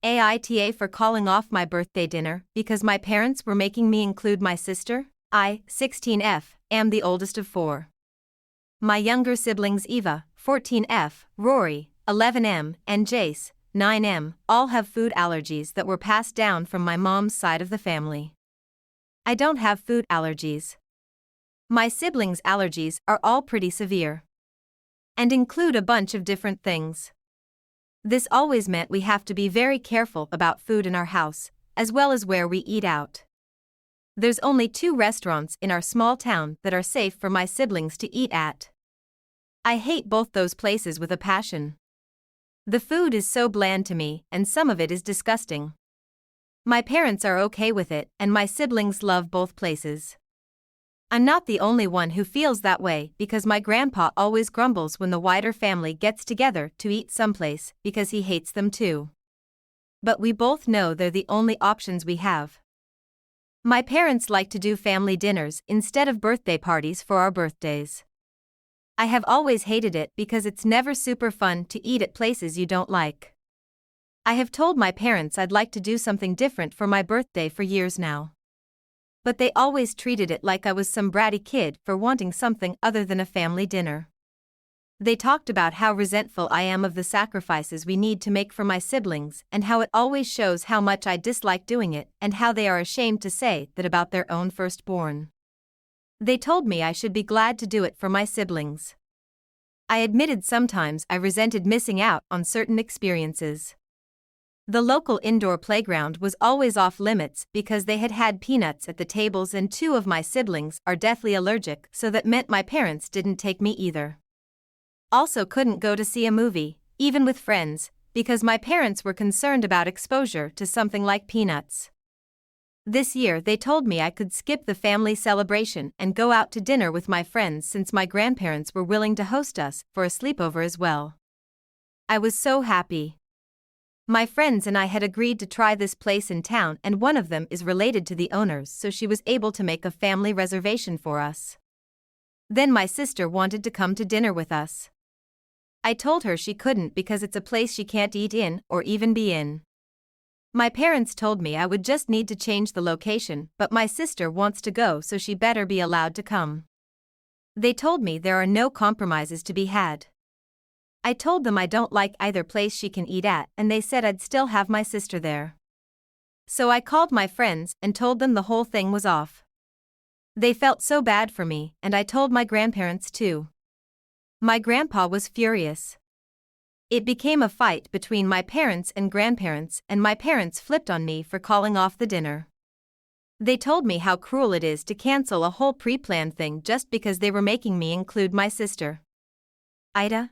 AITA for calling off my birthday dinner because my parents were making me include my sister. I, 16F, am the oldest of four. My younger siblings Eva, 14F, Rory, 11M, and Jace, 9M, all have food allergies that were passed down from my mom's side of the family. I don't have food allergies. My siblings' allergies are all pretty severe and include a bunch of different things. This always meant we have to be very careful about food in our house, as well as where we eat out. There's only 2 restaurants in our small town that are safe for my siblings to eat at. I hate both those places with a passion. The food is so bland to me, and some of it is disgusting. My parents are okay with it, and my siblings love both places. I'm not the only one who feels that way because my grandpa always grumbles when the wider family gets together to eat someplace because he hates them too. But we both know they're the only options we have. My parents like to do family dinners instead of birthday parties for our birthdays. I have always hated it because it's never super fun to eat at places you don't like. I have told my parents I'd like to do something different for my birthday for years now. But they always treated it like I was some bratty kid for wanting something other than a family dinner. They talked about how resentful I am of the sacrifices we need to make for my siblings and how it always shows how much I dislike doing it and how they are ashamed to say that about their own firstborn. They told me I should be glad to do it for my siblings. I admitted sometimes I resented missing out on certain experiences. The local indoor playground was always off limits because they had had peanuts at the tables and 2 of my siblings are deathly allergic, so that meant my parents didn't take me either. Also couldn't go to see a movie, even with friends, because my parents were concerned about exposure to something like peanuts. This year they told me I could skip the family celebration and go out to dinner with my friends since my grandparents were willing to host us for a sleepover as well. I was so happy. My friends and I had agreed to try this place in town, and one of them is related to the owners, so she was able to make a family reservation for us. Then my sister wanted to come to dinner with us. I told her she couldn't because it's a place she can't eat in or even be in. My parents told me I would just need to change the location, but my sister wants to go, so she better be allowed to come. They told me there are no compromises to be had. I told them I don't like either place she can eat at, and they said I'd still have my sister there. So I called my friends and told them the whole thing was off. They felt so bad for me, and I told my grandparents too. My grandpa was furious. It became a fight between my parents and grandparents, and my parents flipped on me for calling off the dinner. They told me how cruel it is to cancel a whole pre-planned thing just because they were making me include my sister. AITA.